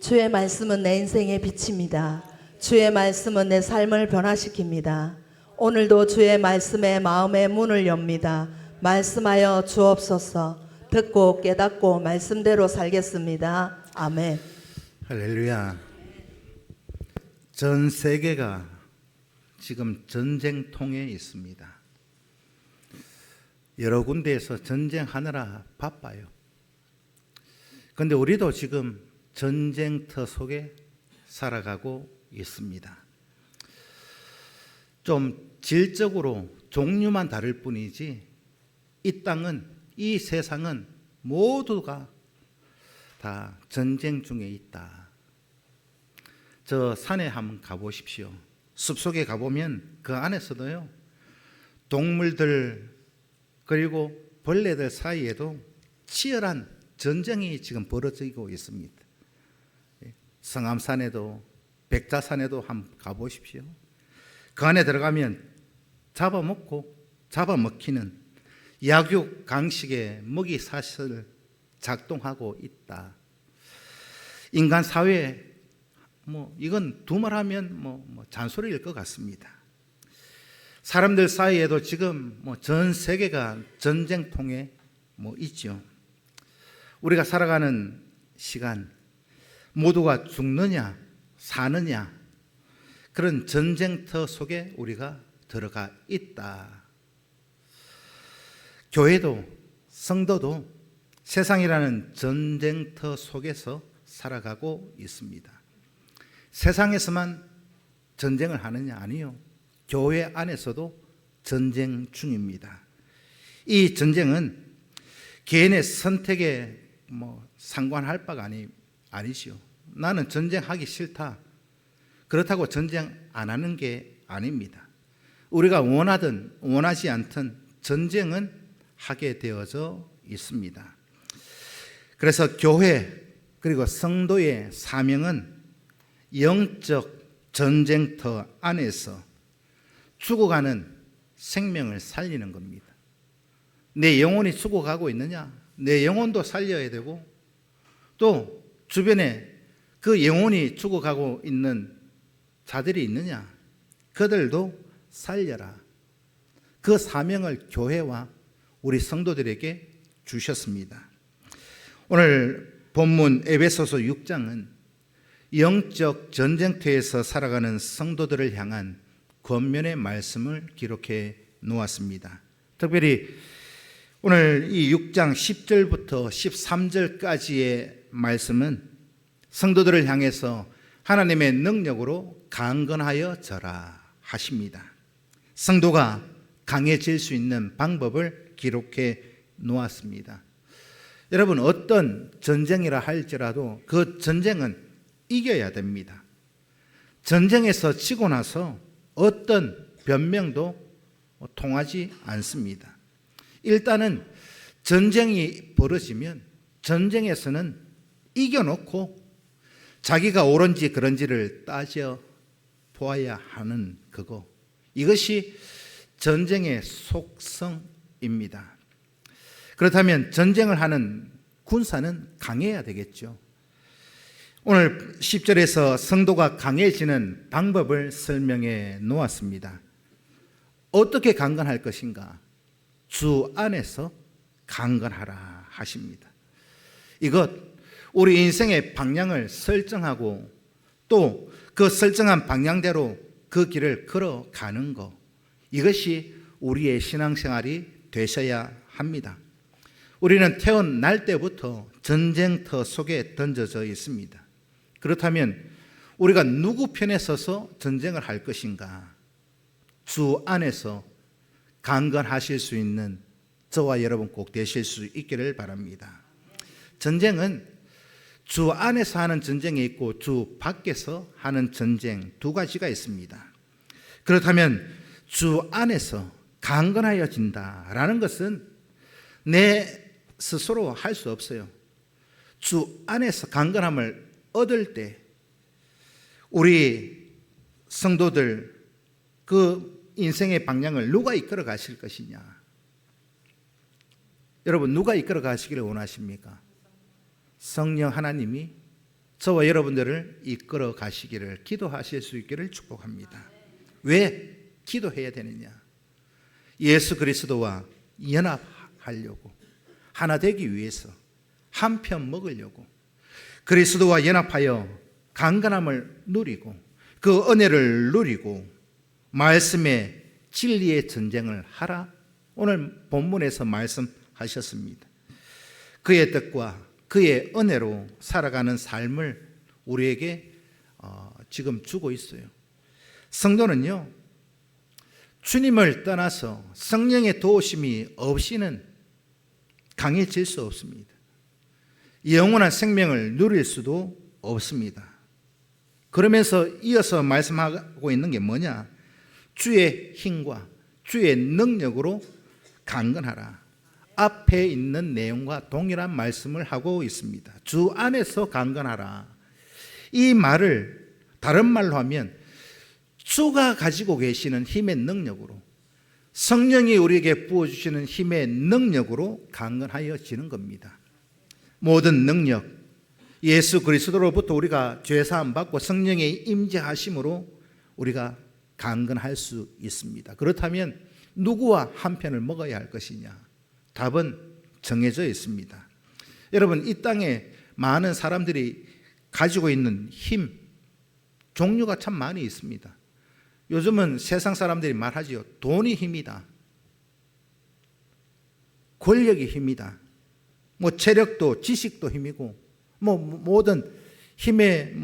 주의 말씀은 내 인생의 빛입니다. 주의 말씀은 내 삶을 변화시킵니다. 오늘도 주의 말씀에 마음의 문을 엽니다. 말씀하여 주옵소서. 듣고 깨닫고 말씀대로 살겠습니다. 아멘. 할렐루야. 전 세계가 지금 전쟁통에 있습니다. 여러 군데에서 전쟁하느라 바빠요. 그런데 우리도 지금 전쟁터 속에 살아가고 있습니다. 좀 질적으로 종류만 다를 뿐이지 이 땅은, 이 세상은 모두가 다 전쟁 중에 있다. 저 산에 한번 가보십시오. 숲속에 가보면 그 안에서도요, 동물들 그리고 벌레들 사이에도 치열한 전쟁이 지금 벌어지고 있습니다. 성암산에도 백자산에도 한번 가보십시오. 그 안에 들어가면 잡아먹고 잡아먹히는 약육 강식의 먹이 사슬 작동하고 있다. 인간 사회에 이건 두말하면 잔소리일 것 같습니다. 사람들 사이에도 지금 전 세계가 전쟁통에 있죠. 우리가 살아가는 시간, 모두가 죽느냐 사느냐, 그런 전쟁터 속에 우리가 들어가 있다. 교회도 성도도 세상이라는 전쟁터 속에서 살아가고 있습니다. 세상에서만 전쟁을 하느냐? 아니요. 교회 안에서도 전쟁 중입니다. 이 전쟁은 개인의 선택에 상관할 바가 아니지요. 나는 전쟁하기 싫다. 그렇다고 전쟁 안 하는 게 아닙니다. 우리가 원하든 원하지 않든 전쟁은 하게 되어져 있습니다. 그래서 교회 그리고 성도의 사명은 영적 전쟁터 안에서 죽어가는 생명을 살리는 겁니다. 내 영혼이 죽어가고 있느냐? 내 영혼도 살려야 되고, 또 주변에 그 영혼이 죽어가고 있는 자들이 있느냐? 그들도 살려라. 그 사명을 교회와 우리 성도들에게 주셨습니다. 오늘 본문 에베소서 6장은 영적 전쟁터에서 살아가는 성도들을 향한 권면의 말씀을 기록해 놓았습니다. 특별히 오늘 이 6장 10절부터 13절까지의 말씀은 성도들을 향해서 하나님의 능력으로 강건하여 져라 하십니다. 성도가 강해질 수 있는 방법을 기록해 놓았습니다. 여러분, 어떤 전쟁이라 할지라도 그 전쟁은 이겨야 됩니다. 전쟁에서 지고 나서 어떤 변명도 통하지 않습니다. 일단은 전쟁이 벌어지면 전쟁에서는 이겨놓고 자기가 옳은지 그런지를 따져 보아야 하는 그거, 이것이 전쟁의 속성입니다. 그렇다면 전쟁을 하는 군사는 강해야 되겠죠. 오늘 10절에서 성도가 강해지는 방법을 설명해 놓았습니다. 어떻게 강건할 것인가? 주 안에서 강건하라 하십니다. 이것, 우리 인생의 방향을 설정하고 또 그 설정한 방향대로 그 길을 걸어가는 것, 이것이 우리의 신앙생활이 되셔야 합니다. 우리는 태어날 때부터 전쟁터 속에 던져져 있습니다. 그렇다면 우리가 누구 편에 서서 전쟁을 할 것인가? 주 안에서 강건하실 수 있는 저와 여러분 꼭 되실 수 있기를 바랍니다. 전쟁은 주 안에서 하는 전쟁이 있고 주 밖에서 하는 전쟁, 두 가지가 있습니다. 그렇다면 주 안에서 강건하여진다라는 것은 내 스스로 할 수 없어요. 주 안에서 강건함을 얻을 때 우리 성도들 그 인생의 방향을 누가 이끌어 가실 것이냐? 여러분, 누가 이끌어 가시기를 원하십니까? 성령 하나님이 저와 여러분들을 이끌어 가시기를, 기도하실 수 있기를 축복합니다. 왜 기도해야 되느냐? 예수 그리스도와 연합하려고, 하나 되기 위해서, 한편 먹으려고, 그리스도와 연합하여 강건함을 누리고 그 은혜를 누리고 말씀의 진리의 전쟁을 하라. 오늘 본문에서 말씀하셨습니다. 그의 뜻과 그의 은혜로 살아가는 삶을 우리에게 지금 주고 있어요. 성도는요, 주님을 떠나서 성령의 도우심이 없이는 강해질 수 없습니다. 영원한 생명을 누릴 수도 없습니다. 그러면서 이어서 말씀하고 있는 게 뭐냐? 주의 힘과 주의 능력으로 강건하라. 앞에 있는 내용과 동일한 말씀을 하고 있습니다. 주 안에서 강건하라. 이 말을 다른 말로 하면 주가 가지고 계시는 힘의 능력으로, 성령이 우리에게 부어주시는 힘의 능력으로 강건하여지는 겁니다. 모든 능력, 예수 그리스도로부터 우리가 죄사함 받고 성령의 임재하심으로 우리가 강건할 수 있습니다. 그렇다면 누구와 한편을 먹어야 할 것이냐? 답은 정해져 있습니다. 여러분, 이 땅에 많은 사람들이 가지고 있는 힘, 종류가 참 많이 있습니다. 요즘은 세상 사람들이 말하지요. 돈이 힘이다. 권력이 힘이다. 체력도 지식도 힘이고 모든 힘의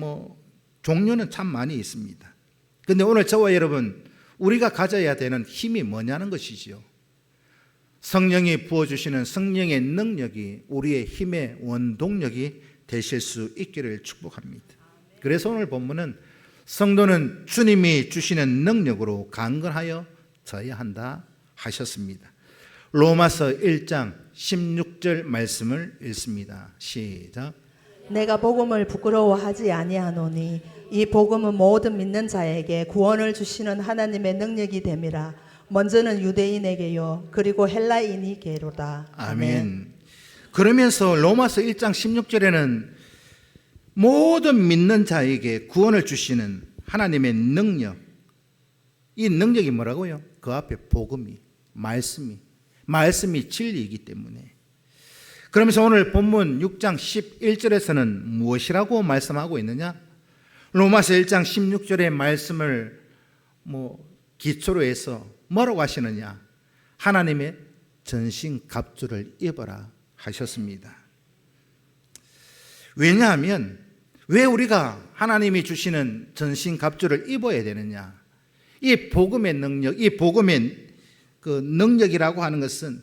종류는 참 많이 있습니다. 그런데 오늘 저와 여러분, 우리가 가져야 되는 힘이 뭐냐는 것이지요. 성령이 부어주시는 성령의 능력이 우리의 힘의 원동력이 되실 수 있기를 축복합니다. 그래서 오늘 본문은 성도는 주님이 주시는 능력으로 강건하여 져야 한다 하셨습니다. 로마서 1장 16절 말씀을 읽습니다. 시작. 내가 복음을 부끄러워하지 아니하노니 이 복음은 모든 믿는 자에게 구원을 주시는 하나님의 능력이 됨이라. 먼저는 유대인에게요 그리고 헬라인이게로다. 아멘. 그러면서 로마서 1장 16절에는 모든 믿는 자에게 구원을 주시는 하나님의 능력, 이 능력이 뭐라고요? 그 앞에 복음이, 말씀이 진리이기 때문에. 그러면서 오늘 본문 6장 11절에서는 무엇이라고 말씀하고 있느냐? 로마서 1장 16절의 말씀을 기초로 해서 뭐라고 하시느냐? 하나님의 전신갑주를 입어라 하셨습니다. 왜냐하면 왜 우리가 하나님이 주시는 전신갑주를 입어야 되느냐? 이 복음의 능력, 이 복음의 그 능력이라고 하는 것은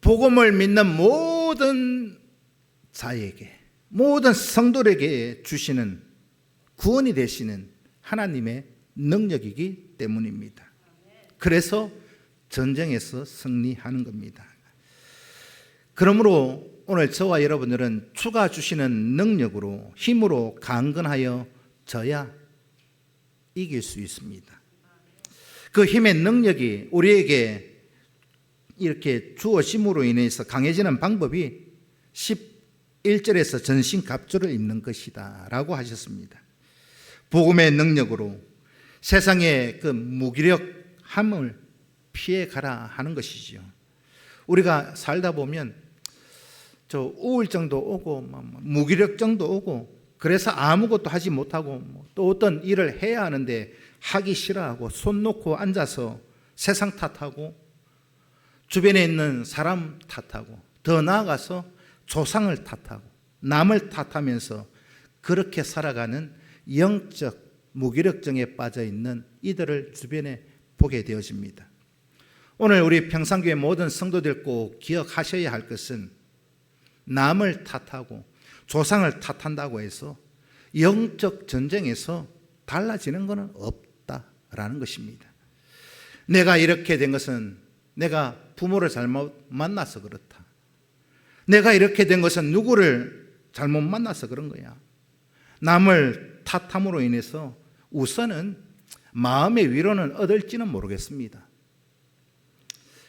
복음을 믿는 모든 자에게, 모든 성도에게 주시는 구원이 되시는 하나님의 능력이기 때문입니다. 그래서 전쟁에서 승리하는 겁니다. 그러므로 오늘 저와 여러분들은 주가 주시는 능력으로, 힘으로 강건하여 져야 이길 수 있습니다. 그 힘의 능력이 우리에게 이렇게 주어짐으로 인해서 강해지는 방법이 11절에서 전신갑주를 입는 것이다 라고 하셨습니다. 복음의 능력으로 세상의 그 무기력함을 피해가라 하는 것이죠. 우리가 살다 보면 우울증도 오고 무기력증도 오고, 그래서 아무것도 하지 못하고 또 어떤 일을 해야 하는데 하기 싫어하고 손 놓고 앉아서 세상 탓하고 주변에 있는 사람 탓하고 더 나아가서 조상을 탓하고 남을 탓하면서 그렇게 살아가는 영적 무기력증에 빠져 있는 이들을 주변에 보게 되어집니다. 오늘 우리 평산교회 모든 성도들 꼭 기억하셔야 할 것은 남을 탓하고 조상을 탓한다고 해서 영적 전쟁에서 달라지는 것은 없다라는 것입니다. 내가 이렇게 된 것은 내가 부모를 잘못 만나서 그렇다. 내가 이렇게 된 것은 누구를 잘못 만나서 그런 거야. 남을 탓함으로 인해서 우선은 마음의 위로는 얻을지는 모르겠습니다.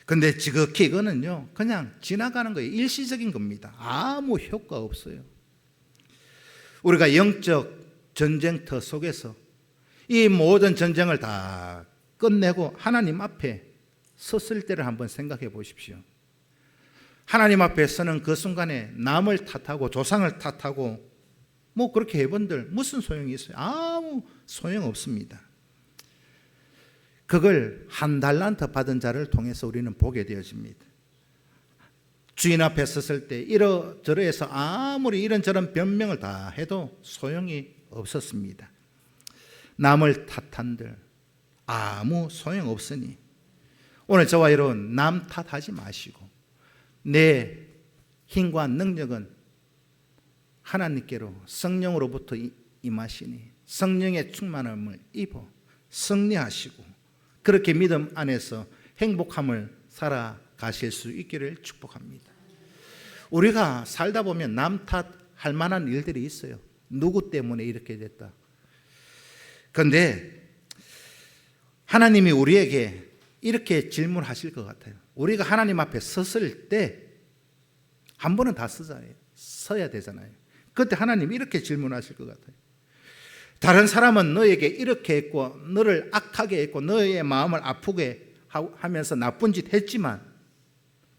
근데 지극히 이거는요 그냥 지나가는 거예요. 일시적인 겁니다. 아무 효과 없어요. 우리가 영적 전쟁터 속에서 이 모든 전쟁을 다 끝내고 하나님 앞에 섰을 때를 한번 생각해 보십시오. 하나님 앞에 서는 그 순간에 남을 탓하고 조상을 탓하고 뭐 그렇게 해본들 무슨 소용이 있어요? 아무 소용 없습니다. 그걸 한 달란트 받은 자를 통해서 우리는 보게 되어집니다. 주인 앞에 섰을 때 이러저러해서 아무리 이런저런 변명을 다 해도 소용이 없었습니다. 남을 탓한들 아무 소용 없으니 오늘 저와 여러분 남 탓하지 마시고 내 힘과 능력은 하나님께로 성령으로부터 임하시니 성령의 충만함을 입어 승리하시고 그렇게 믿음 안에서 행복함을 살아가실 수 있기를 축복합니다. 우리가 살다 보면 남 탓할 만한 일들이 있어요. 누구 때문에 이렇게 됐다. 그런데 하나님이 우리에게 이렇게 질문하실 것 같아요. 우리가 하나님 앞에 섰을 때 한 번은 다 서야 되잖아요. 그때 하나님이 이렇게 질문하실 것 같아요. 다른 사람은 너에게 이렇게 했고 너를 악하게 했고 너의 마음을 아프게 하면서 나쁜 짓 했지만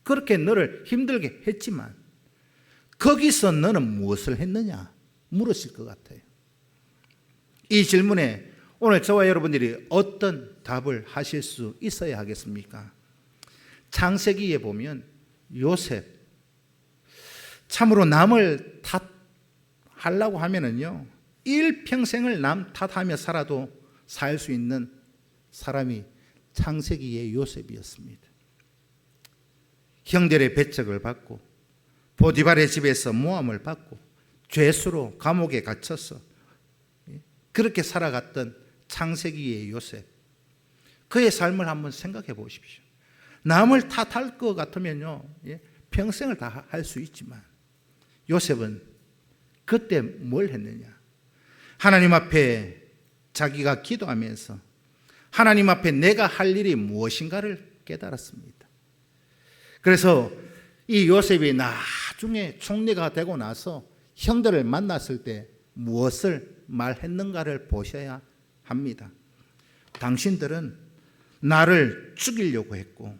그렇게 너를 힘들게 했지만 거기서 너는 무엇을 했느냐 물으실 것 같아요. 이 질문에 오늘 저와 여러분들이 어떤 답을 하실 수 있어야 하겠습니까? 창세기에 보면 요셉 참으로 남을 탓하려고 하면은요 일평생을 남 탓하며 살아도 살 수 있는 사람이 창세기의 요셉이었습니다. 형들의 배척을 받고 보디발의 집에서 모함을 받고 죄수로 감옥에 갇혀서 그렇게 살아갔던 창세기의 요셉, 그의 삶을 한번 생각해 보십시오. 남을 탓할 것 같으면요 평생을 다 할 수 있지만 요셉은 그때 뭘 했느냐? 하나님 앞에 자기가 기도하면서 하나님 앞에 내가 할 일이 무엇인가를 깨달았습니다. 그래서 이 요셉이 나중에 총리가 되고 나서 형들을 만났을 때 무엇을 말했는가를 보셔야 합니다. 당신들은 나를 죽이려고 했고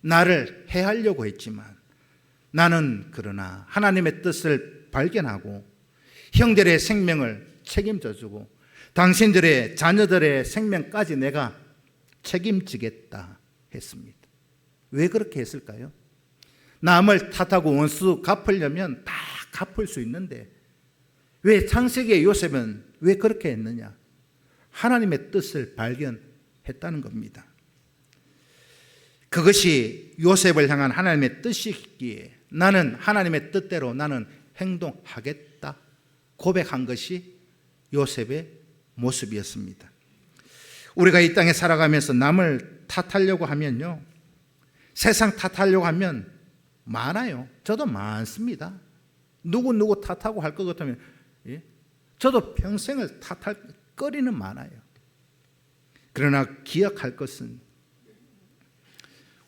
나를 해하려고 했지만 나는 그러나 하나님의 뜻을 발견하고 형들의 생명을 책임져 주고 당신들의 자녀들의 생명까지 내가 책임지겠다 했습니다. 왜 그렇게 했을까요? 남을 탓하고 원수 갚으려면 다 갚을 수 있는데 왜 창세기의 요셉은 왜 그렇게 했느냐? 하나님의 뜻을 발견했다는 겁니다. 그것이 요셉을 향한 하나님의 뜻이기에 나는 하나님의 뜻대로 나는 행동하겠다 고백한 것이 요셉의 모습이었습니다. 우리가 이 땅에 살아가면서 남을 탓하려고 하면요 세상 탓하려고 하면 많아요. 저도 많습니다. 누구 탓하고 할 것 같으면 저도 평생을 탓할 거리는 많아요. 그러나 기억할 것은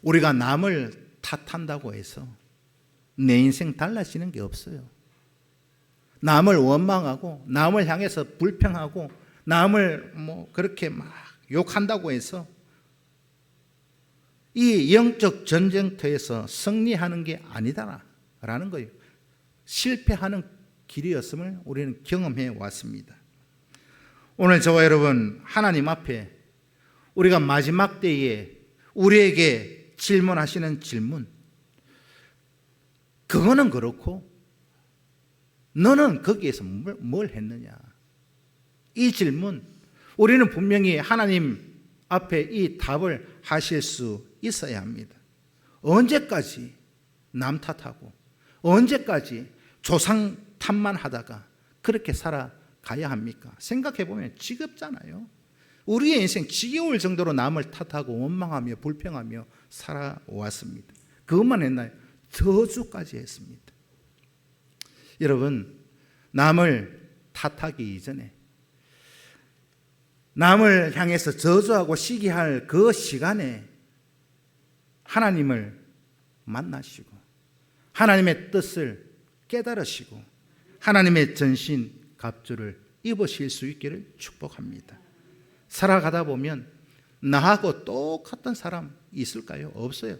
우리가 남을 탓한다고 해서 내 인생 달라지는 게 없어요. 남을 원망하고 남을 향해서 불평하고 남을 그렇게 막 욕한다고 해서 이 영적 전쟁터에서 승리하는 게 아니다라는 거예요. 실패하는 길이었음을 우리는 경험해 왔습니다. 오늘 저와 여러분 하나님 앞에 우리가 마지막 때에 우리에게 질문하시는 질문, 그거는 그렇고 너는 거기에서 뭘 했느냐? 이 질문 우리는 분명히 하나님 앞에 이 답을 하실 수 있어야 합니다. 언제까지 남 탓하고 언제까지 조상 탓만 하다가 그렇게 살아가야 합니까? 생각해 보면 지겹잖아요. 우리의 인생 지겨울 정도로 남을 탓하고 원망하며 불평하며 살아왔습니다. 그것만 했나요? 저주까지 했습니다. 여러분, 남을 탓하기 이전에 남을 향해서 저주하고 시기할 그 시간에 하나님을 만나시고 하나님의 뜻을 깨달으시고 하나님의 전신 갑주를 입으실 수 있기를 축복합니다. 살아가다 보면 나하고 똑같은 사람 있을까요? 없어요.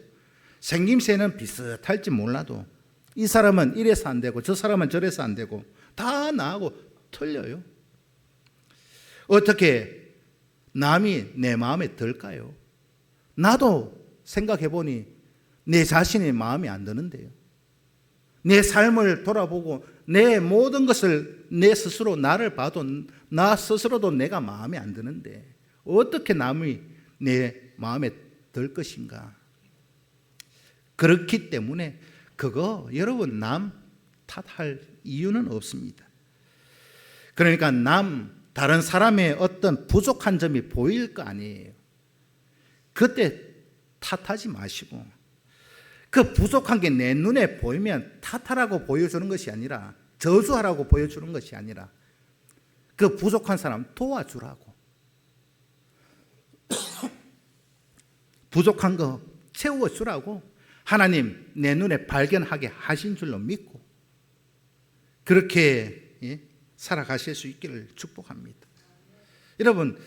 생김새는 비슷할지 몰라도 이 사람은 이래서 안 되고 저 사람은 저래서 안 되고 다 나하고 틀려요. 어떻게 남이 내 마음에 들까요? 나도 생각해 보니 내 자신의 마음에 안 드는데요. 내 삶을 돌아보고 내 모든 것을 내 스스로 나를 봐도 나 스스로도 내가 마음에 안 드는데 어떻게 남이 내 마음에 들 것인가? 그렇기 때문에 그거 여러분 남 탓할 이유는 없습니다. 그러니까 다른 사람의 어떤 부족한 점이 보일 거 아니에요. 그때 탓하지 마시고 그 부족한 게 내 눈에 보이면 탓하라고 보여주는 것이 아니라 저주하라고 보여주는 것이 아니라 그 부족한 사람 도와주라고 부족한 거 채워주라고 하나님 내 눈에 발견하게 하신 줄로 믿고 그렇게 살아가실 수 있기를 축복합니다. 여러분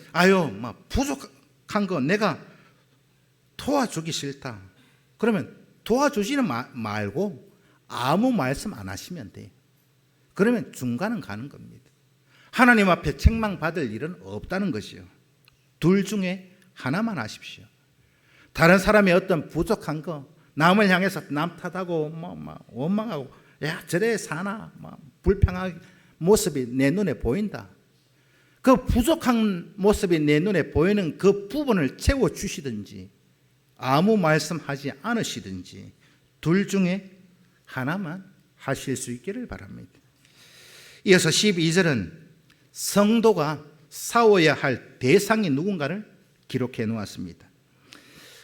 막 부족한 거 내가 도와주기 싫다. 그러면 도와주지는 말고 아무 말씀 안 하시면 돼요. 그러면 중간은 가는 겁니다. 하나님 앞에 책망받을 일은 없다는 것이요. 둘 중에 하나만 하십시오. 다른 사람의 어떤 부족한 거 남을 향해서 남 탓하고 막 원망하고 야 저래 사나 막 불평한 모습이 내 눈에 보인다. 그 부족한 모습이 내 눈에 보이는 그 부분을 채워주시든지 아무 말씀하지 않으시든지 둘 중에 하나만 하실 수 있기를 바랍니다. 이어서 12절은 성도가 싸워야 할 대상이 누군가를 기록해 놓았습니다.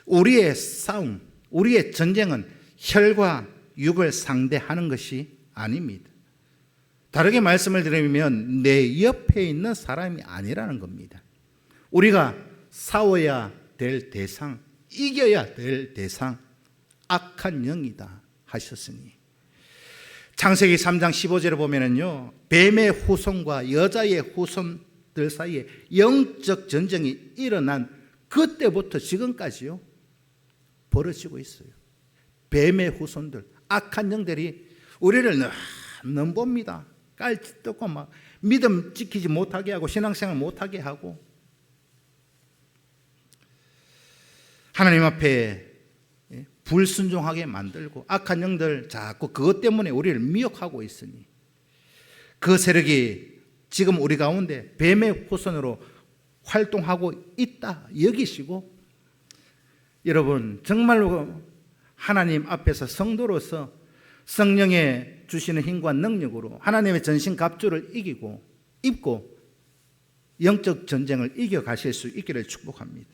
우리의 싸움, 우리의 전쟁은 혈과 육을 상대하는 것이 아닙니다. 다르게 말씀을 드리면 내 옆에 있는 사람이 아니라는 겁니다. 우리가 싸워야 될 대상, 이겨야 될 대상, 악한 영이다 하셨으니 창세기 3장 15절에 보면은요, 뱀의 후손과 여자의 후손들 사이에 영적 전쟁이 일어난 그때부터 지금까지요 벌어지고 있어요. 뱀의 후손들, 악한 영들이 우리를 넘봅니다. 깔지 뜯고 막 믿음 지키지 못하게 하고 신앙생활 못하게 하고 하나님 앞에 불순종하게 만들고 악한 영들 자꾸 그것 때문에 우리를 미혹하고 있으니 그 세력이 지금 우리 가운데 뱀의 후손으로 활동하고 있다 여기시고 여러분 정말로 하나님 앞에서 성도로서 성령의 주시는 힘과 능력으로 하나님의 전신갑주를 입고 영적 전쟁을 이겨가실 수 있기를 축복합니다.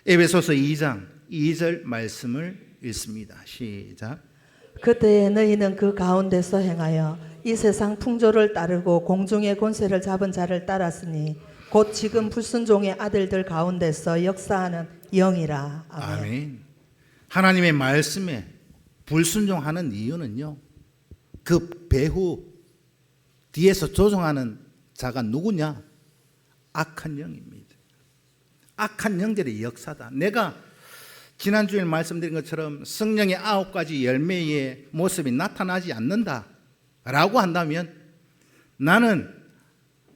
에베소서 2장 2절 말씀을 읽습니다. 시작. 그때에 너희는 그 가운데서 행하여 이 세상 풍조를 따르고 공중의 권세를 잡은 자를 따랐으니 곧 지금 불순종의 아들들 가운데서 역사하는 영이라. 아멘. 아멘. 하나님의 말씀에 불순종하는 이유는요, 그 배후 뒤에서 조종하는 자가 누구냐? 악한 영입니다. 악한 영들의 역사다. 내가 지난주에 말씀드린 것처럼 성령의 9가지 열매의 모습이 나타나지 않는다 라고 한다면 나는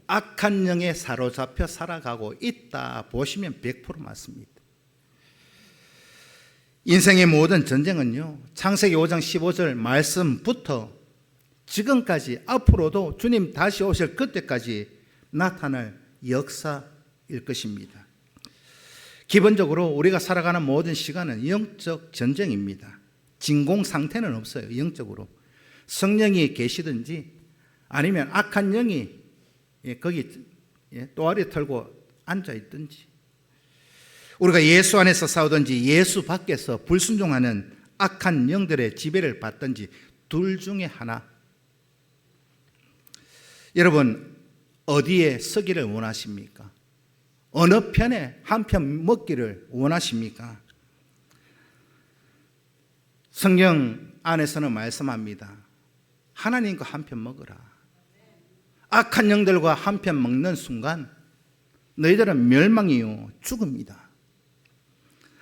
악한 영에 사로잡혀 살아가고 있다 보시면 100% 맞습니다. 인생의 모든 전쟁은요, 창세기 5장 15절 말씀부터 지금까지 앞으로도 주님 다시 오실 그때까지 나타날 역사일 것입니다. 기본적으로 우리가 살아가는 모든 시간은 영적 전쟁입니다. 진공 상태는 없어요. 영적으로 성령이 계시든지 아니면 악한 영이 거기 또아리 털고 앉아 있든지 우리가 예수 안에서 싸우든지 예수 밖에서 불순종하는 악한 영들의 지배를 받든지 둘 중에 하나. 여러분 어디에 서기를 원하십니까? 어느 편에 한 편 먹기를 원하십니까? 성경 안에서는 말씀합니다. 하나님과 한 편 먹으라. 악한 영들과 한편 먹는 순간 너희들은 멸망이요 죽음이다.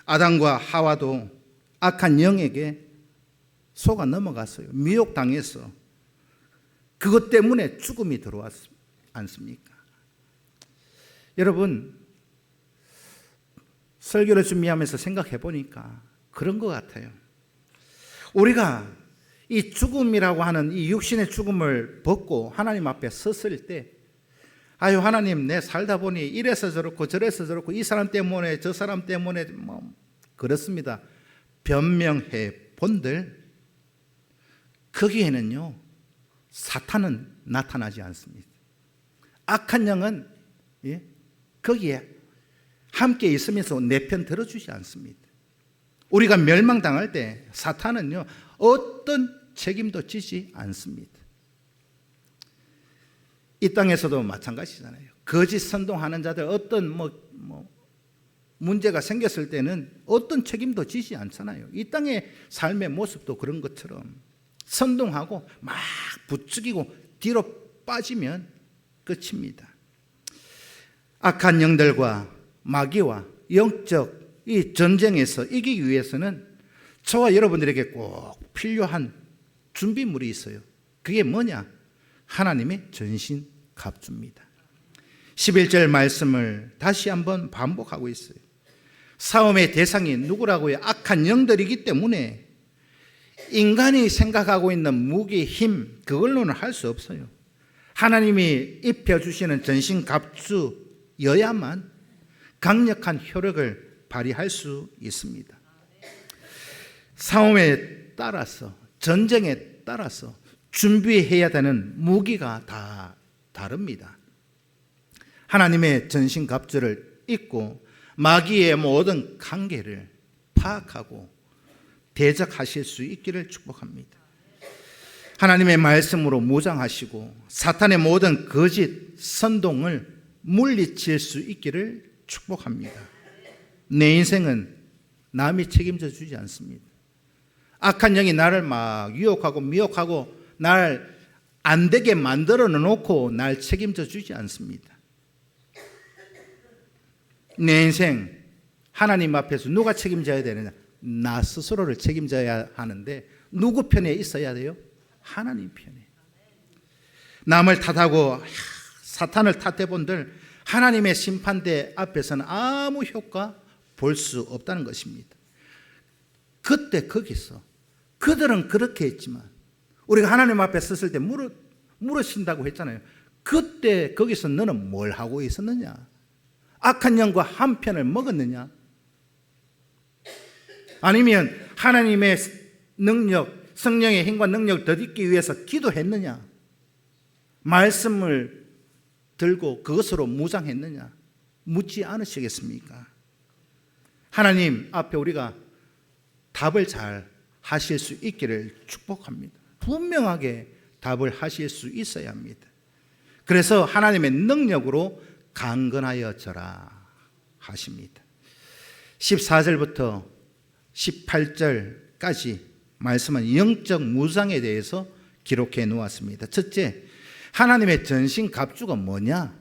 아담과 하와도 악한 영에게 속아 넘어갔어요. 미혹당해서 그것 때문에 죽음이 들어왔지 않습니까? 여러분, 설교를 준비하면서 생각해 보니까 그런 것 같아요. 우리가 이 죽음이라고 하는 이 육신의 죽음을 벗고 하나님 앞에 섰을 때, 아유 하나님, 내 살다 보니 이래서 저렇고 저래서 저렇고 이 사람 때문에 저 사람 때문에 그렇습니다. 변명해 본들 거기에는요 사탄은 나타나지 않습니다. 악한 영은 거기에 함께 있으면서 내 편 들어주지 않습니다. 우리가 멸망당할 때 사탄은요 어떤 책임도 지지 않습니다. 이 땅에서도 마찬가지잖아요. 거짓 선동하는 자들 어떤 문제가 생겼을 때는 어떤 책임도 지지 않잖아요. 이 땅의 삶의 모습도 그런 것처럼 선동하고 막 부추기고 뒤로 빠지면 끝입니다. 악한 영들과 마귀와 영적 이 전쟁에서 이기기 위해서는 저와 여러분들에게 꼭 필요한 준비물이 있어요. 그게 뭐냐? 하나님의 전신갑주입니다. 11절 말씀을 다시 한번 반복하고 있어요. 싸움의 대상이 누구라고요? 악한 영들이기 때문에 인간이 생각하고 있는 무기, 힘, 그걸로는 할 수 없어요. 하나님이 입혀주시는 전신갑주여야만 강력한 효력을 발휘할 수 있습니다. 싸움에 따라서, 전쟁에 따라서 준비해야 되는 무기가 다 다릅니다. 하나님의 전신갑주를 입고 마귀의 모든 관계를 파악하고 대적하실 수 있기를 축복합니다. 하나님의 말씀으로 무장하시고 사탄의 모든 거짓 선동을 물리칠 수 있기를 축복합니다. 내 인생은 남이 책임져 주지 않습니다. 악한 영이 나를 막 유혹하고 미혹하고 날 안 되게 만들어 놓고 날 책임져 주지 않습니다. 내 인생 하나님 앞에서 누가 책임져야 되느냐? 나 스스로를 책임져야 하는데 누구 편에 있어야 돼요? 하나님 편에. 남을 탓하고 사탄을 탓해 본들 하나님의 심판대 앞에서는 아무 효과 볼 수 없다는 것입니다. 그때 거기서 그들은 그렇게 했지만 우리가 하나님 앞에 섰을 때 물으신다고 했잖아요. 그때 거기서 너는 뭘 하고 있었느냐? 악한 영과 한 편을 먹었느냐? 아니면 하나님의 능력, 성령의 힘과 능력을 덧입기 위해서 기도했느냐? 말씀을 들고 그것으로 무장했느냐? 묻지 않으시겠습니까? 하나님 앞에 우리가 답을 잘 하실 수 있기를 축복합니다. 분명하게 답을 하실 수 있어야 합니다. 그래서 하나님의 능력으로 강건하여 져라 하십니다. 14절부터 18절까지 말씀은 영적 무장에 대해서 기록해 놓았습니다. 첫째, 하나님의 전신갑주가 뭐냐?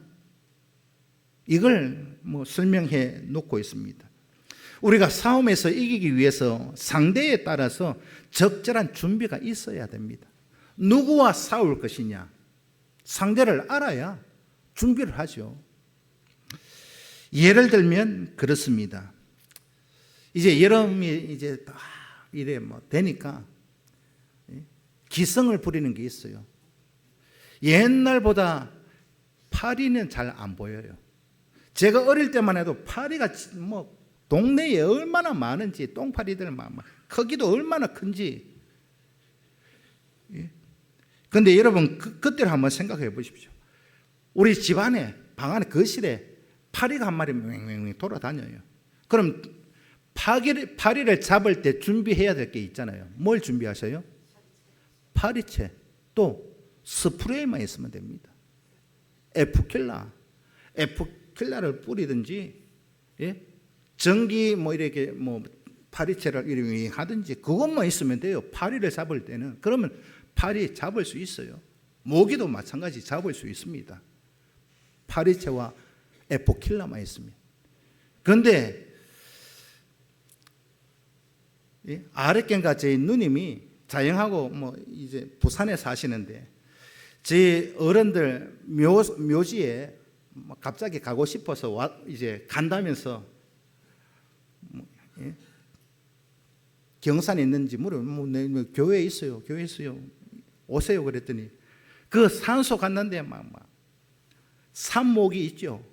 이걸 설명해 놓고 있습니다. 우리가 싸움에서 이기기 위해서 상대에 따라서 적절한 준비가 있어야 됩니다. 누구와 싸울 것이냐? 상대를 알아야 준비를 하죠. 예를 들면 그렇습니다. 이제 여름이 이제 다 이래 되니까 기성을 부리는 게 있어요. 옛날보다 파리는 잘 안 보여요. 제가 어릴 때만 해도 파리가 동네에 얼마나 많은지, 똥파리들 크기도 얼마나 큰지. 그런데 여러분 그때를 한번 생각해 보십시오. 우리 집안에 방 안에 거실에 파리가 한 마리 맹맹맹 돌아다녀요. 그럼 파리를 잡을 때 준비해야 될 게 있잖아요. 뭘 준비하셔요? 파리채, 또 스프레이만 있으면 됩니다. 에프킬라를 뿌리든지, 전기 이렇게 파리채를 이렇게 하든지 그것만 있으면 돼요. 파리를 잡을 때는. 그러면 파리 잡을 수 있어요. 모기도 마찬가지 잡을 수 있습니다. 파리채와 에포킬라만 있습니다. 그런데 아랫견과 제 누님이 자영하고 이제 부산에 사시는데 제 어른들 묘지에 갑자기 가고 싶어서 이제 간다면서 경산에 있는지 내 교회에 있어요. 교회에 있어요. 오세요. 그랬더니 그 산소 갔는데 산모기 있죠.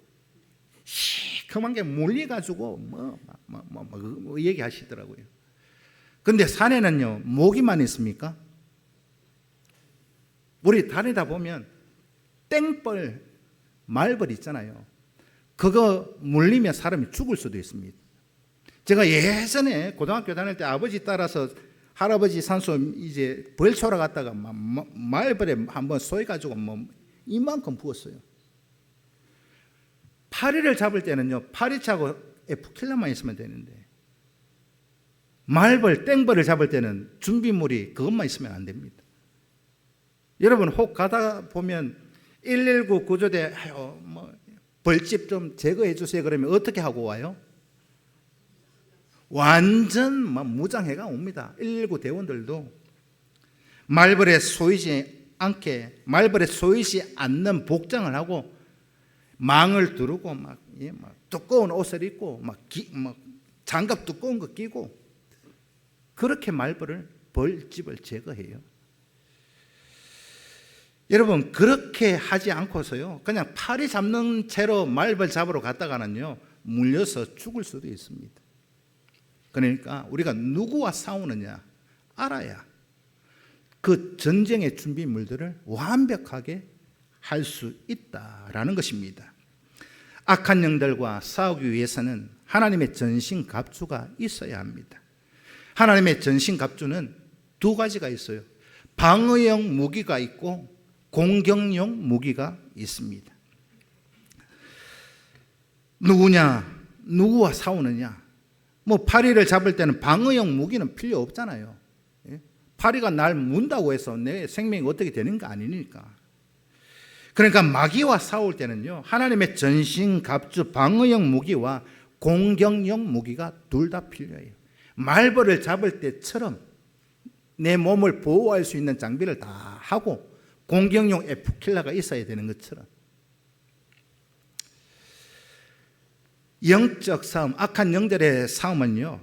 시커먼 게 물려가지고 얘기하시더라고요. 근데 산에는요, 모기만 있습니까? 우리 다니다 보면 땡벌, 말벌 있잖아요. 그거 물리면 사람이 죽을 수도 있습니다. 제가 예전에 고등학교 다닐 때 아버지 따라서 할아버지 산소 이제 벌 쳐러 갔다가 말벌에 한번 쏘여가지고 이만큼 부었어요. 파리를 잡을 때는요, 파리차고 에프킬라만 있으면 되는데 말벌, 땡벌을 잡을 때는 준비물이 그것만 있으면 안 됩니다. 여러분 혹 가다 보면 119 구조대 벌집 좀 제거해 주세요 그러면 어떻게 하고 와요? 완전 무장해가 옵니다. 119 대원들도 말벌에 쏘이지 않는 복장을 하고 망을 두르고 두꺼운 옷을 입고 장갑 두꺼운 거 끼고 그렇게 벌집을 제거해요. 여러분 그렇게 하지 않고서요 그냥 파리 잡는 채로 말벌 잡으러 갔다가는요 물려서 죽을 수도 있습니다. 그러니까 우리가 누구와 싸우느냐 알아야 그 전쟁의 준비물들을 완벽하게 할 수 있다라는 것입니다. 악한 영들과 싸우기 위해서는 하나님의 전신갑주가 있어야 합니다. 하나님의 전신갑주는 두 가지가 있어요. 방어용 무기가 있고 공격용 무기가 있습니다. 누구와 싸우느냐? 파리를 잡을 때는 방어용 무기는 필요 없잖아요. 파리가 날 문다고 해서 내 생명이 어떻게 되는 거 아니니까. 그러니까 마귀와 싸울 때는요 하나님의 전신갑주 방어용 무기와 공격용 무기가 둘 다 필요해요. 말벌을 잡을 때처럼 내 몸을 보호할 수 있는 장비를 다 하고 공격용 에프킬라가 있어야 되는 것처럼 영적 싸움, 악한 영들의 싸움은요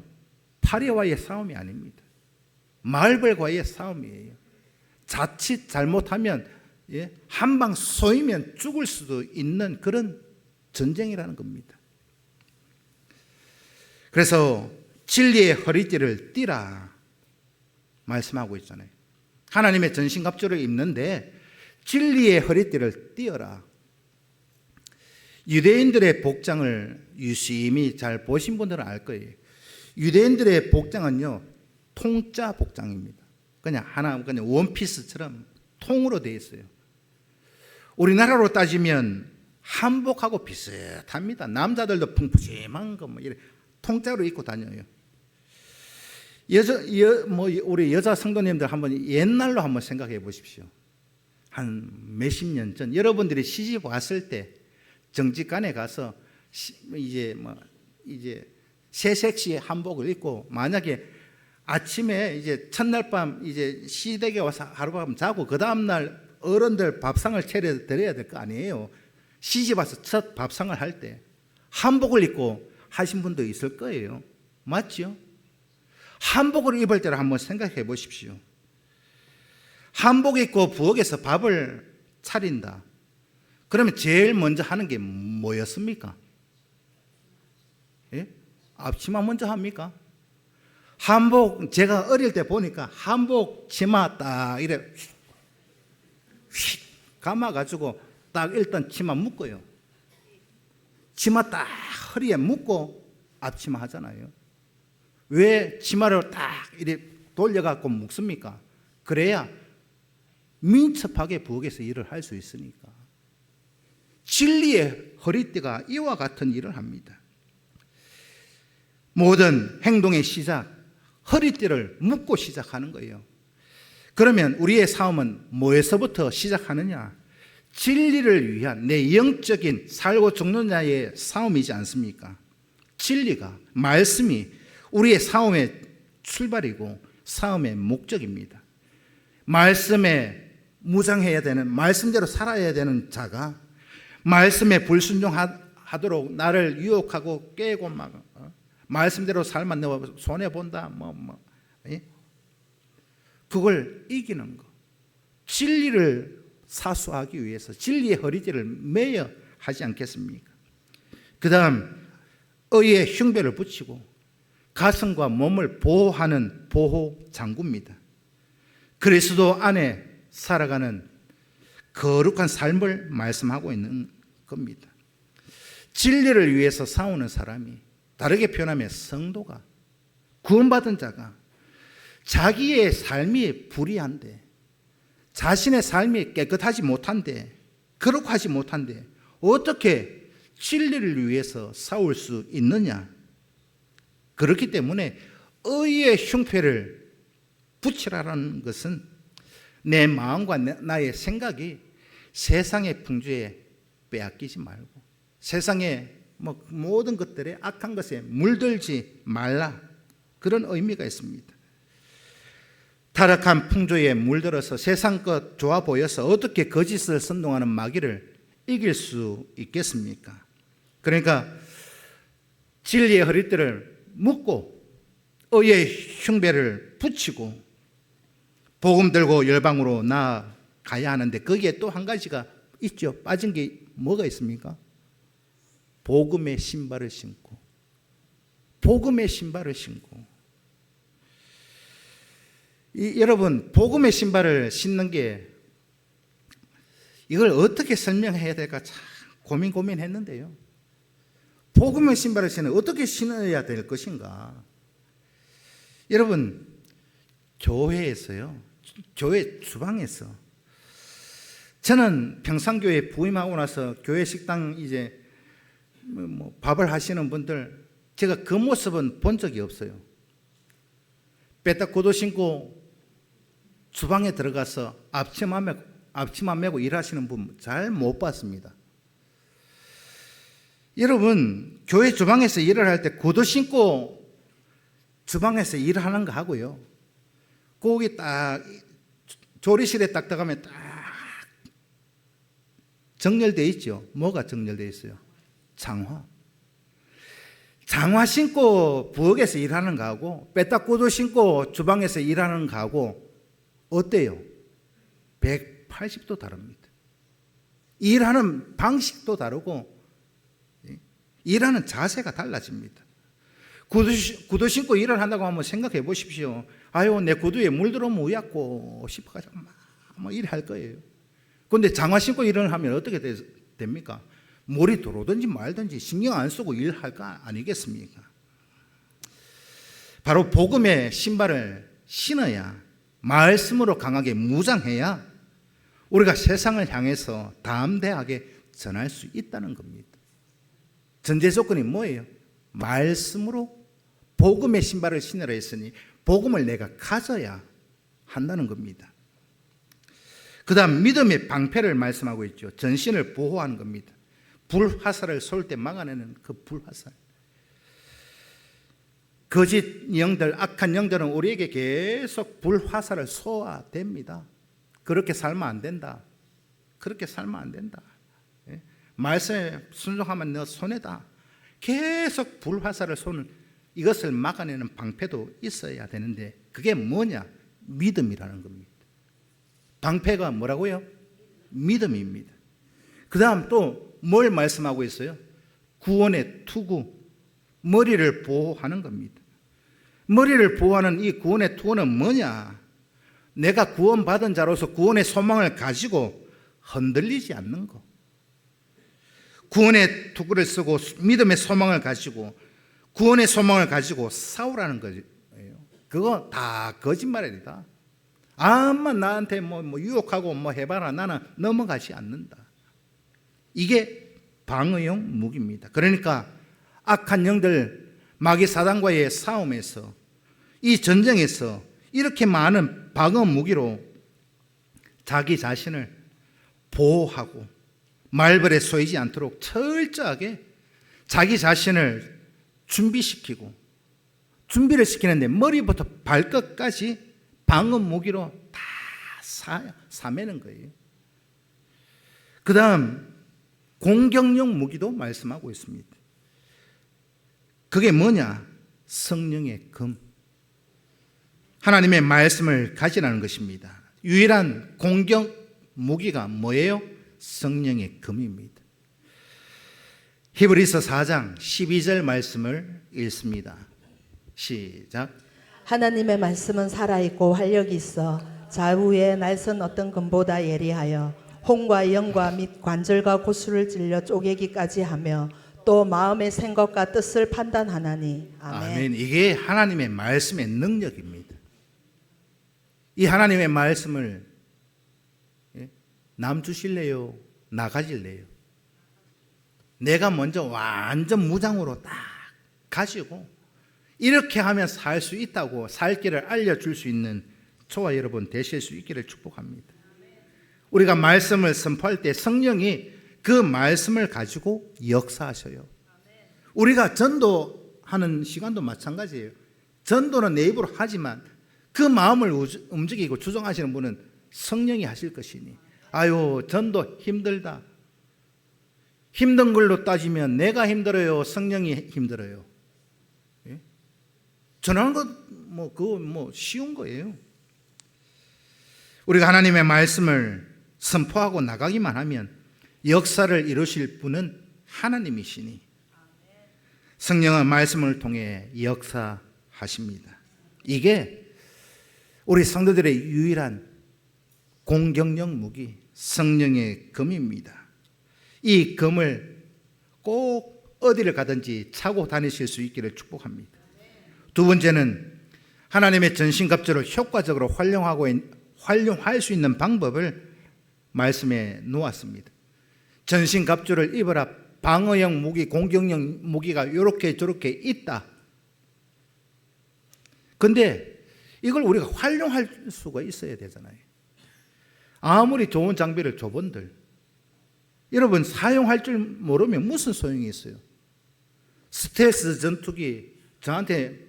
파리와의 싸움이 아닙니다. 말벌과의 싸움이에요. 자칫 잘못하면 한 방 쏘이면 죽을 수도 있는 그런 전쟁이라는 겁니다. 그래서 진리의 허리띠를 띠라 말씀하고 있잖아요. 하나님의 전신갑주를 입는데 진리의 허리띠를 띠어라. 유대인들의 복장을 유심히 잘 보신 분들은 알 거예요. 유대인들의 복장은요 통짜 복장입니다. 그냥 원피스처럼 통으로 되어 있어요. 우리나라로 따지면 한복하고 비슷합니다. 남자들도 풍부지만 거 이렇게 통짜로 입고 다녀요. 우리 여자 성도님들 옛날로 한번 생각해 보십시오. 한 몇십 년 전 여러분들이 시집 왔을 때 정직간에 가서 이제 새색시 한복을 입고 만약에 아침에 이제 첫날 밤 이제 시댁에 와서 하룻밤 자고 그 다음날 어른들 밥상을 차려 드려야 될 거 아니에요. 시집 와서 첫 밥상을 할 때 한복을 입고 하신 분도 있을 거예요. 맞죠? 한복을 입을 때를 한번 생각해 보십시오. 한복 입고 부엌에서 밥을 차린다. 그러면 제일 먼저 하는 게 뭐였습니까? 앞치마 먼저 합니까? 한복 제가 어릴 때 보니까 한복 치마 딱 이래 휙 감아가지고 딱 일단 치마 묶어요. 치마 딱 허리에 묶고 앞치마 하잖아요. 왜 치마를 딱 이래 돌려갖고 묶습니까? 그래야 민첩하게 부엌에서 일을 할 수 있으니까. 진리의 허리띠가 이와 같은 일을 합니다. 모든 행동의 시작, 허리띠를 묶고 시작하는 거예요. 그러면 우리의 싸움은 뭐에서부터 시작하느냐? 진리를 위한 내 영적인 살고 죽는 자의 싸움이지 않습니까? 진리가, 말씀이 우리의 싸움의 출발이고 싸움의 목적입니다. 말씀에 무장해야 되는, 말씀대로 살아야 되는 자가 말씀에 불순종하도록 나를 유혹하고 깨고 막 말씀대로 살만 너 손해본다 그걸 이기는 거, 진리를 사수하기 위해서 진리의 허리띠를 매여 하지 않겠습니까? 그 다음 의의 흉배를 붙이고 가슴과 몸을 보호하는 보호 장구입니다. 그리스도 안에 살아가는 거룩한 삶을 말씀하고 있는 겁니다. 진리를 위해서 싸우는 사람이, 다르게 표현하면 성도가, 구원받은 자가 자기의 삶이 불의한데, 자신의 삶이 깨끗하지 못한데, 거룩하지 못한데 어떻게 진리를 위해서 싸울 수 있느냐? 그렇기 때문에 의의 흉패를 붙이라는 것은 내 마음과 나의 생각이 세상의 풍조에 빼앗기지 말고 세상의 모든 것들에 악한 것에 물들지 말라, 그런 의미가 있습니다. 타락한 풍조에 물들어서 세상 것 좋아 보여서 어떻게 거짓을 선동하는 마귀를 이길 수 있겠습니까? 그러니까 진리의 허리띠를 묶고 의의 흉배를 붙이고 복음 들고 열방으로 나아가야 하는데, 거기에 또 한 가지가 있죠. 빠진 게 뭐가 있습니까? 복음의 신발을 신고, 복음의 신발을 신고. 여러분, 복음의 신발을 신는 게, 이걸 어떻게 설명해야 될까 참 고민했는데요. 복음의 신발을 어떻게 신어야 될 것인가? 여러분, 교회에서요, 교회 주방에서, 저는 평상교회 부임하고 나서 교회 식당 이제 밥을 하시는 분들, 제가 그 모습은 본 적이 없어요. 빼딱 구두 신고 주방에 들어가서 앞치마 메고 일하시는 분 잘 못 봤습니다. 여러분, 교회 주방에서 일을 할 때 구두 신고 주방에서 일하는 거 하고요, 거기 딱 조리실에 딱 들어가면 딱 정렬되어 있죠. 뭐가 정렬되어 있어요? 장화 신고 부엌에서 일하는 거하고 빼딱 구두 신고 주방에서 일하는 거하고 어때요? 180도 다릅니다. 일하는 방식도 다르고 일하는 자세가 달라집니다. 구두 신고 일을 한다고 한번 생각해 보십시오. 아유, 내 구두에 물 들어오면 우약고 싶어가지고 막 일할 거예요. 그런데 장화 신고 일을 하면 어떻게 됩니까? 물이 들어오든지 말든지 신경 안 쓰고 일할 거 아니겠습니까? 바로 복음의 신발을 신어야, 말씀으로 강하게 무장해야 우리가 세상을 향해서 담대하게 전할 수 있다는 겁니다. 전제 조건이 뭐예요? 말씀으로 복음의 신발을 신으라 했으니 복음을 내가 가져야 한다는 겁니다. 그 다음 믿음의 방패를 말씀하고 있죠. 전신을 보호하는 겁니다. 불화살을 쏠 때 막아내는 그 불화살. 거짓 영들, 악한 영들은 우리에게 계속 불화살을 쏘아댑니다. 그렇게 살면 안 된다. 그렇게 살면 안 된다. 말씀에 순종하면 너 손해다. 계속 불화살을 쏘는, 이것을 막아내는 방패도 있어야 되는데, 그게 뭐냐? 믿음이라는 겁니다. 방패가 뭐라고요? 믿음입니다. 그 다음 또 뭘 말씀하고 있어요? 구원의 투구, 머리를 보호하는 겁니다. 머리를 보호하는 이 구원의 투구는 뭐냐? 내가 구원받은 자로서 구원의 소망을 가지고 흔들리지 않는 거. 구원의 투구를 쓰고 믿음의 소망을 가지고, 구원의 소망을 가지고 싸우라는 거예요. 그거 다 거짓말이다. 아마 나한테 유혹하고 해봐라, 나는 넘어가지 않는다. 이게 방어용 무기입니다. 그러니까 악한 영들, 마귀 사단과의 싸움에서, 이 전쟁에서 이렇게 많은 방어 무기로 자기 자신을 보호하고 말벌에 쏘이지 않도록 철저하게 자기 자신을 준비시키고, 준비를 시키는데 머리부터 발끝까지 방어 무기로 다 사매는 거예요. 그 다음 공격용 무기도 말씀하고 있습니다. 그게 뭐냐? 성령의 금, 하나님의 말씀을 가지라는 것입니다. 유일한 공격 무기가 뭐예요? 성령의 금입니다. 히브리서 4장 12절 말씀을 읽습니다. 시작. 하나님의 말씀은 살아있고 활력이 있어 좌우에 날선 어떤 금보다 예리하여 혼과 영과 및 관절과 고수를 찔려 쪼개기까지 하며 또 마음의 생각과 뜻을 판단하나니. 아멘. 아멘. 이게 하나님의 말씀의 능력입니다. 이 하나님의 말씀을 남 주실래요? 나 가질래요? 내가 먼저 완전 무장으로 딱 가지고 이렇게 하면 살 수 있다고 살 길을 알려줄 수 있는 저와 여러분 되실 수 있기를 축복합니다. 우리가 말씀을 선포할 때 성령이 그 말씀을 가지고 역사하셔요. 우리가 전도하는 시간도 마찬가지예요. 전도는 내 입으로 하지만 그 마음을 움직이고 주장하시는 분은 성령이 하실 것이니, 아유 전도 힘들다. 힘든 걸로 따지면 내가 힘들어요? 성령이 힘들어요? 예? 전하는 것 그거 쉬운 거예요. 우리가 하나님의 말씀을 선포하고 나가기만 하면 역사를 이루실 분은 하나님이시니 성령은 말씀을 통해 역사하십니다. 이게 우리 성도들의 유일한 공격용 무기, 성령의 금입니다. 이 금을 꼭 어디를 가든지 차고 다니실 수 있기를 축복합니다. 두 번째는 하나님의 전신갑주를 효과적으로 활용할 수 있는 방법을 말씀에 놓았습니다. 전신갑주를 입어라. 방어형 무기, 공격용 무기가 이렇게 저렇게 있다. 근데 이걸 우리가 활용할 수가 있어야 되잖아요. 아무리 좋은 장비를 줘본들 여러분 사용할 줄 모르면 무슨 소용이 있어요? 스텔스 전투기 저한테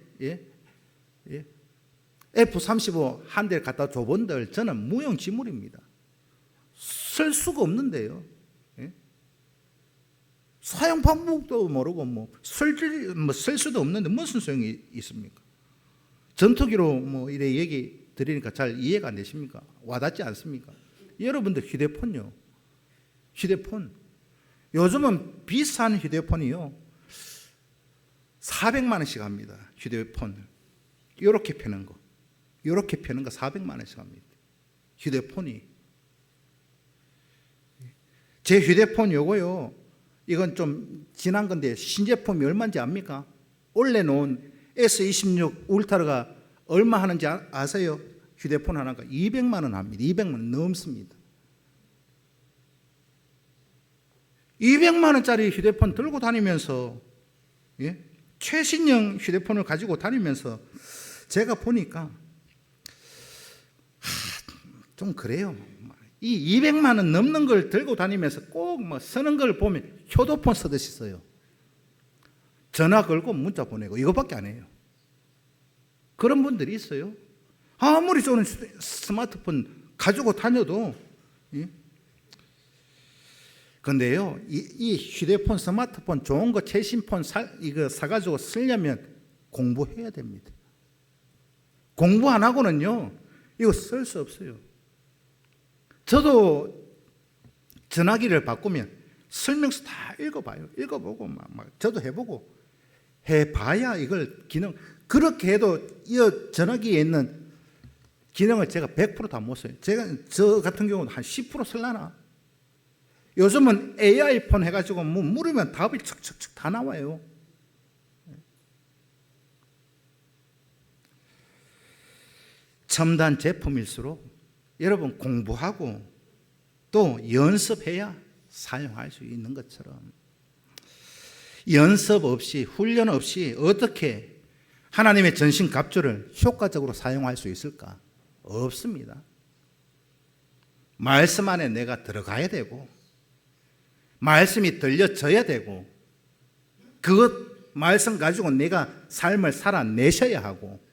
F-35 한 대를 갖다 줘본들 저는 무용지물입니다. 쓸 수가 없는데요. 사용 방법도 모르고 쓸 수도 없는데 무슨 소용이 있습니까? 전투기로 이래 얘기 드리니까 잘 이해가 안 되십니까? 와닿지 않습니까? 여러분들 휴대폰요. 휴대폰. 요즘은 비싼 휴대폰이요. 400만 원씩 합니다. 휴대폰. 이렇게 펴는 거. 이렇게 펴는 거 400만 원씩 합니다. 휴대폰이. 제 휴대폰 요거요. 이건 좀 지난 건데 신제품이 얼마인지 압니까? 올려놓은 S26 울트라가 얼마 하는지 아세요? 휴대폰 하나가 200만 원 합니다. 200만 원 넘습니다. 200만 원짜리 휴대폰 들고 다니면서 최신형 휴대폰을 가지고 다니면서 제가 보니까 좀 그래요. 이 200만 원 넘는 걸 들고 다니면서 꼭 쓰는 걸 보면 효도폰 쓰듯이 써요. 전화 걸고 문자 보내고 이거밖에 안 해요. 그런 분들이 있어요. 아무리 좋은 스마트폰 가지고 다녀도. 그런데요, 이 휴대폰, 스마트폰 좋은 거 최신폰 이거 사가지고 쓰려면 공부해야 됩니다. 공부 안 하고는요 이거 쓸 수 없어요. 저도 전화기를 바꾸면 설명서 다 읽어봐요. 읽어보고 저도 해보고 해봐야 이걸 기능, 그렇게 해도 이 전화기에 있는 기능을 제가 100% 다 못 써요. 저 같은 경우는 한 10% 쓸라나. 요즘은 AI 폰 해가지고 물으면 답이 척척척 다 나와요. 첨단 제품일수록 여러분 공부하고 또 연습해야 사용할 수 있는 것처럼 연습 없이 훈련 없이 어떻게 하나님의 전신갑주를 효과적으로 사용할 수 있을까? 없습니다. 말씀 안에 내가 들어가야 되고 말씀이 들려져야 되고 그것 말씀 가지고 내가 삶을 살아내셔야 하고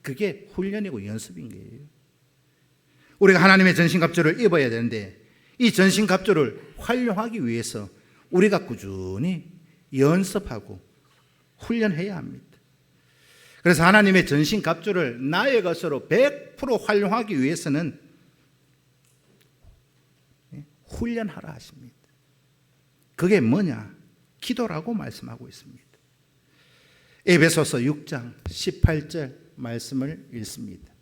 그게 훈련이고 연습인 거예요. 우리가 하나님의 전신갑주를 입어야 되는데 이 전신갑주를 활용하기 위해서 우리가 꾸준히 연습하고 훈련해야 합니다. 그래서 하나님의 전신갑주를 나의 것으로 100% 활용하기 위해서는 훈련하라 하십니다. 그게 뭐냐? 기도라고 말씀하고 있습니다. 에베소서 6장 18절 말씀을 읽습니다.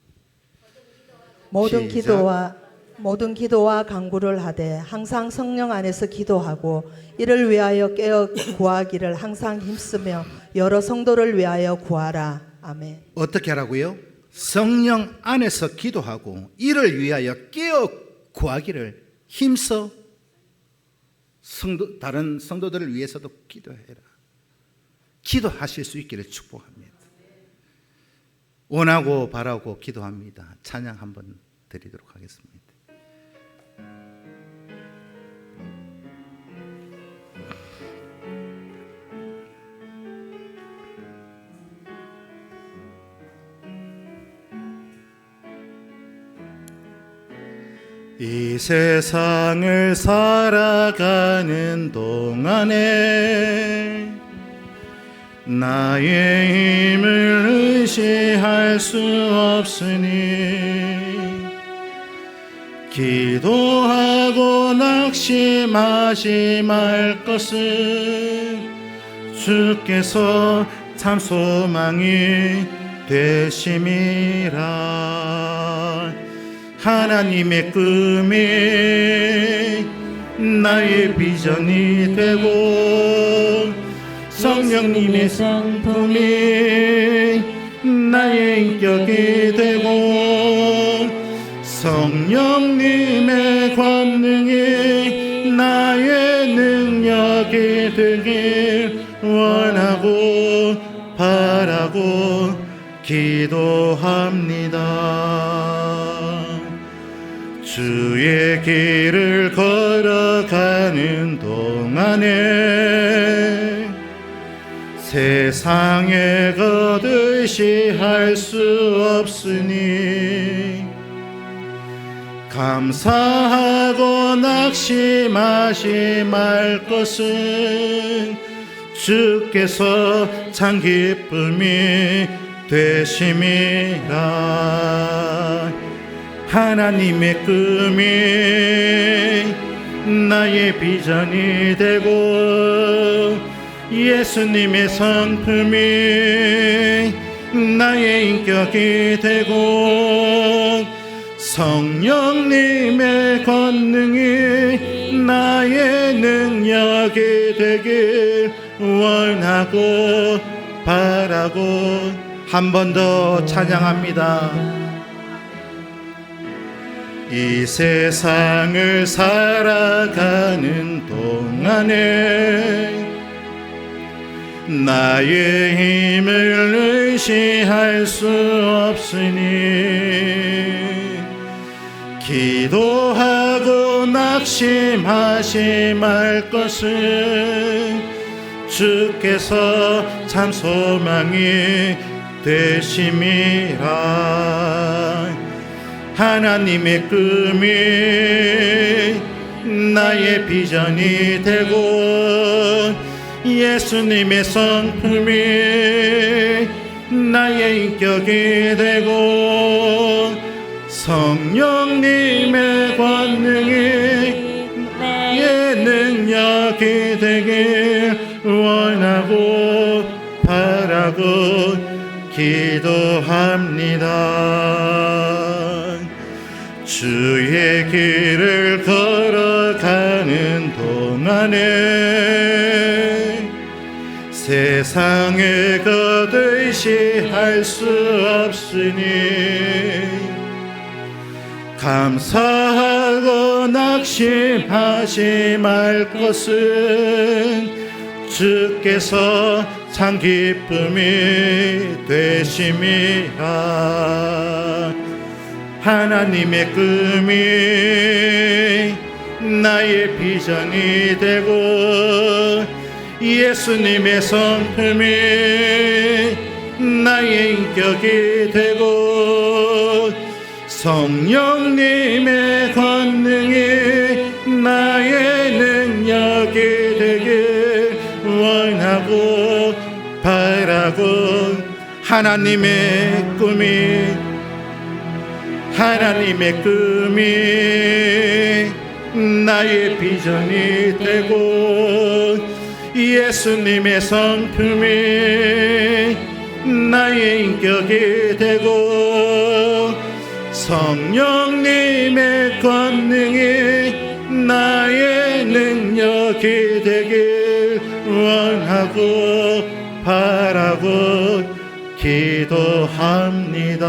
모든 시작. 기도와 간구를 하되 항상 성령 안에서 기도하고 이를 위하여 깨어 구하기를 항상 힘쓰며 여러 성도를 위하여 구하라. 아멘. 어떻게 하라고요? 성령 안에서 기도하고 이를 위하여 깨어 구하기를 힘써 다른 성도들을 위해서도 기도해라. 기도하실 수 있기를 축복합니다. 원하고 바라고 기도합니다. 찬양 한번 드리도록 하겠습니다. 이 세상을 살아가는 동안에 나의 힘을 의지할 수 없으니 기도하고 낙심하지 말 것은 주께서 참 소망이 되심이라. 하나님의 꿈이 나의 비전이 되고 성령님의 성품이 나의 인격이 되고 성령님의 권능이 나의 능력이 되길 원하고 바라고 기도합니다. 주의 길을 걸어가는 동안에 세상의 것 의지할 수 없으니 감사하고 낙심하지 말 것은 주께서 참 기쁨이 되심이라. 하나님의 꿈이 나의 비전이 되고 예수님의 성품이 나의 인격이 되고 성령님의 권능이 나의 능력이 되길 원하고 바라고 한 번 더 찬양합니다. 이 세상을 살아가는 동안에 나의 힘을 의지할 수 없으니 기도하고 낙심하지 말 것은 주께서 참 소망이 되심이라. 하나님의 꿈이 나의 비전이 되고 예수님의 성품이 나의 인격이 되고 성령님의 권능이 나의 능력이 되길 원하고 바라고 기도합니다. 주의 길을 걸어가는 동안에 세상의 것 의지할 수 없으니 감사하고 낙심하지 말 것은 주께서 참 기쁨이 되심이라. 하나님의 꿈이 나의 비전이 되고 예수님의 성품이 나의 인격이 되고 성령님의 권능이 나의 능력이 되길 원하고 바라고 하나님의 꿈이 나의 비전이 되고 예수님의 성품이 나의 인격이 되고 성령님의 권능이 나의 능력이 되길 원하고 바라고 기도합니다.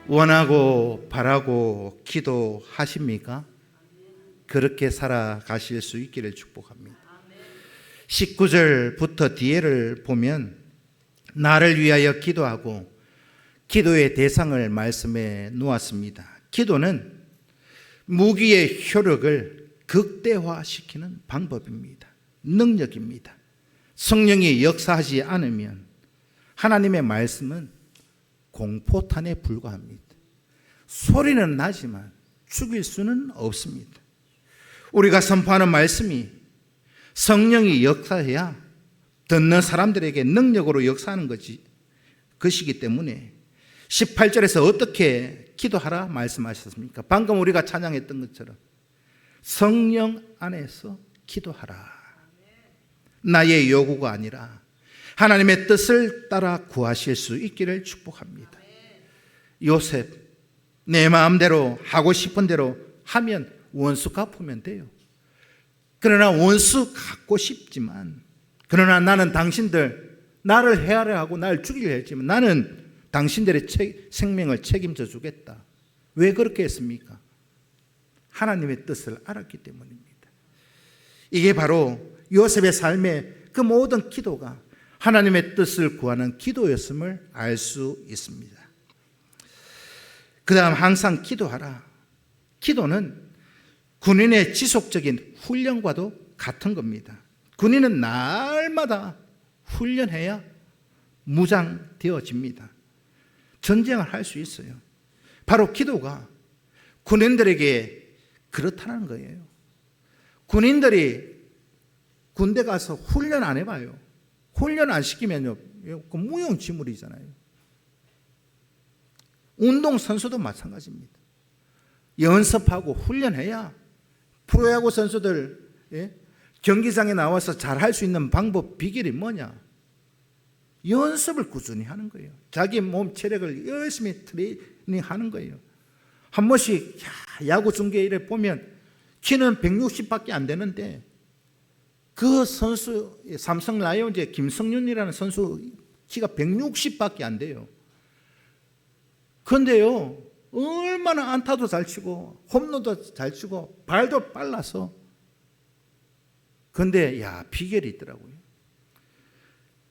원하고 바라고 기도하십니까? 그렇게 살아가실 수 있기를 축복합니다. 19절부터 뒤에를 보면 나를 위하여 기도하고 기도의 대상을 말씀해 놓았습니다. 기도는 무기의 효력을 극대화시키는 방법입니다. 능력입니다. 성령이 역사하지 않으면 하나님의 말씀은 공포탄에 불과합니다. 소리는 나지만 죽일 수는 없습니다. 우리가 선포하는 말씀이 성령이 역사해야 듣는 사람들에게 능력으로 역사하는 것이기 때문에 18절에서 어떻게 기도하라 말씀하셨습니까? 방금 우리가 찬양했던 것처럼 성령 안에서 기도하라. 나의 요구가 아니라 하나님의 뜻을 따라 구하실 수 있기를 축복합니다. 요셉, 내 마음대로 하고 싶은 대로 하면 원수 갚으면 돼요. 그러나 원수 갚고 싶지만, 그러나 나는 당신들 나를 해하려 하고 나를 죽이려 했지만 나는 당신들의 생명을 책임져 주겠다. 왜 그렇게 했습니까? 하나님의 뜻을 알았기 때문입니다. 이게 바로 요셉의 삶의 그 모든 기도가 하나님의 뜻을 구하는 기도였음을 알 수 있습니다. 그 다음 항상 기도하라. 기도는 군인의 지속적인 훈련과도 같은 겁니다. 군인은 날마다 훈련해야 무장되어집니다. 전쟁을 할 수 있어요. 바로 기도가 군인들에게 그렇다는 거예요. 군인들이 군대 가서 훈련 안 해봐요. 훈련 안 시키면요, 그 무용지물이잖아요. 운동선수도 마찬가지입니다. 연습하고 훈련해야 프로야구 선수들 경기장에 나와서 잘할 수 있는 방법, 비결이 뭐냐? 연습을 꾸준히 하는 거예요. 자기 몸 체력을 열심히 트레이닝하는 거예요. 한 번씩 야구 중계 이래 보면 키는 160밖에 안 되는데 그 선수, 삼성 라이온즈의 김성윤이라는 선수 키가 160밖에 안 돼요. 그런데요, 얼마나 안타도 잘 치고 홈런도 잘 치고 발도 빨라서. 그런데 비결이 있더라고요.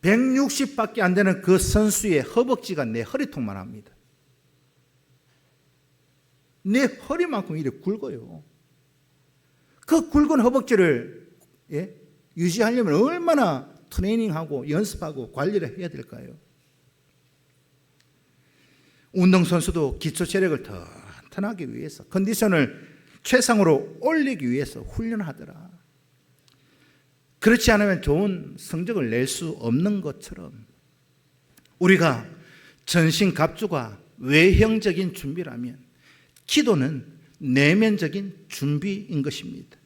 160밖에 안 되는 그 선수의 허벅지가 내 허리통만 합니다. 내 허리만큼 이렇게 굵어요. 그 굵은 허벅지를 유지하려면 얼마나 트레이닝하고 연습하고 관리를 해야 될까요? 운동선수도 기초 체력을 튼튼하기 위해서, 컨디션을 최상으로 올리기 위해서 훈련하더라. 그렇지 않으면 좋은 성적을 낼 수 없는 것처럼 우리가 전신갑주가 외형적인 준비라면 기도는 내면적인 준비인 것입니다.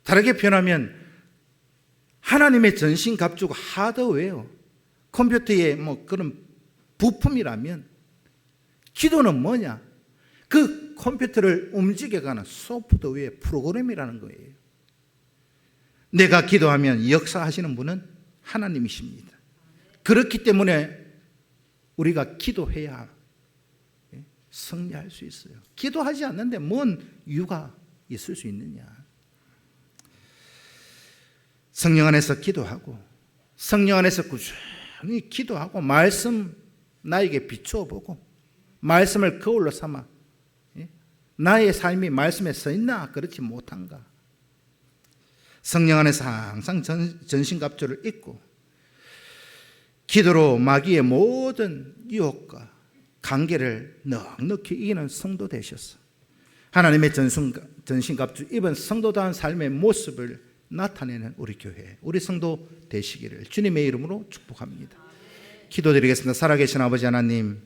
다르게 표현하면 하나님의 전신갑주가 하드웨어, 컴퓨터의 그런 부품이라면 기도는 뭐냐? 그 컴퓨터를 움직여가는 소프트웨어 프로그램이라는 거예요. 내가 기도하면 역사하시는 분은 하나님이십니다. 그렇기 때문에 우리가 기도해야 승리할 수 있어요. 기도하지 않는데 뭔 이유가 있을 수 있느냐? 성령 안에서 기도하고 성령 안에서 꾸준히 기도하고 말씀 나에게 비추어 보고 말씀을 거울로 삼아 나의 삶이 말씀에 서 있나 그렇지 못한가. 성령 안에서 항상 전신갑주를 입고 기도로 마귀의 모든 유혹과 관계를 넉넉히 이기는 성도 되셔서 하나님의 전신갑주 입은 성도다운 삶의 모습을 나타내는 우리 교회, 우리 성도 되시기를 주님의 이름으로 축복합니다. 기도드리겠습니다. 살아계신 아버지 하나님,